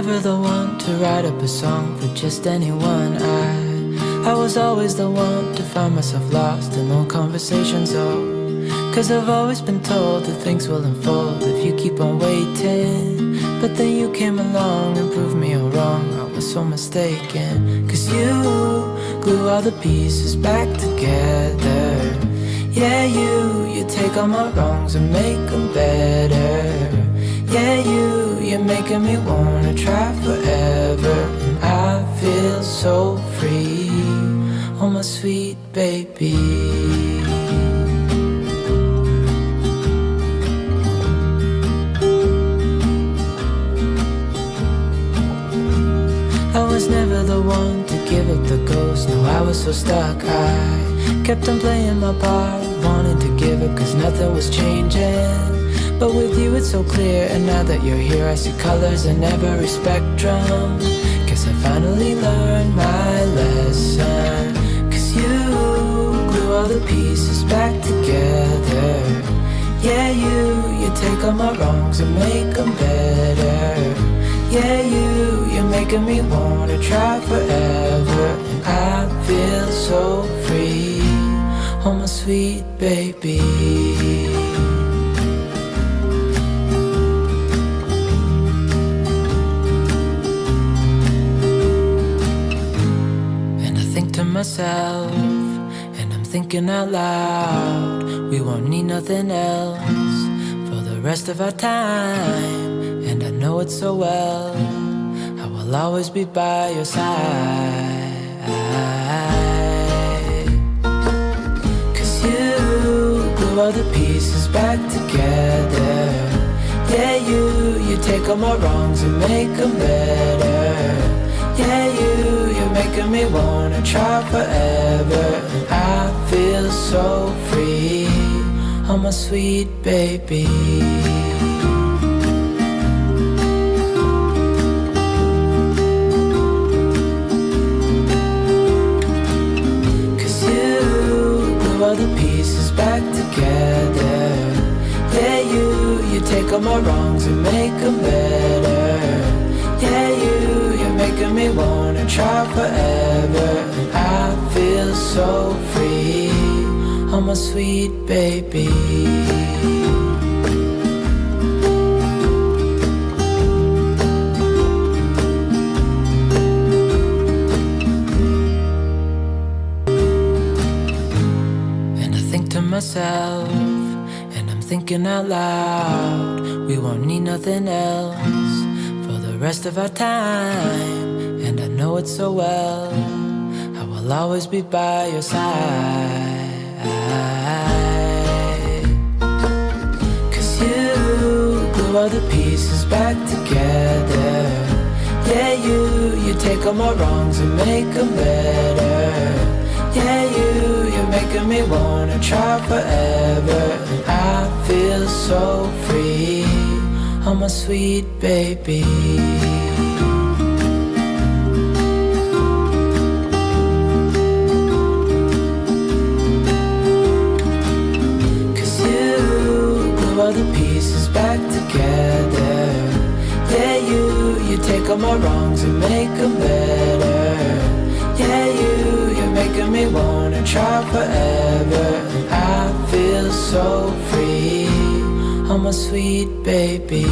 never the one to write up a song for just anyone. I was always the one to find myself lost in old conversations, oh. Cause I've always been told that things will unfold if you keep on waiting. But then you came along and proved me all wrong. I was so mistaken. Cause you glue all the pieces back together. Yeah, you take all my wrongs and make them better. Yeah, you're making me wanna try forever. And I feel so free, oh my sweet baby. I was never the one to give up the ghost. No, I was so stuck. I kept on playing my part, wanting to give up cause nothing was changing. But with you it's so clear, and now that you're here I see colors in every spectrum. Guess I finally learned my lesson. Cause you glue all the pieces back together. Yeah, you take all my wrongs and make them better. Yeah, you're making me wanna try forever. And I feel so free, oh my sweet baby. And I think to myself, and I'm thinking out loud, we won't need nothing else for the rest of our time. And I know it so well, I will always be by your side. Cause you glue all the pieces back together. Yeah, you take all my wrongs and make them better. Yeah, you're making me wanna try forever. And I feel so free, oh my sweet baby. All the pieces back together. Yeah, you take all my wrongs and make them better. Yeah, you're making me wanna try forever. And I feel so free, oh my sweet baby. Myself, and I'm thinking out loud, we won't need nothing else for the rest of our time. And I know it so well, I will always be by your side. Cause you glue all the pieces back together. Yeah, you take all my wrongs and make them better. Yeah, you're making me wanna try forever. And I feel so free, oh my sweet baby. Cause you glue all the pieces back together. Yeah, you take all my wrongs and make them better. Yeah, you're making me wanna try forever. And I feel so free, oh my sweet baby.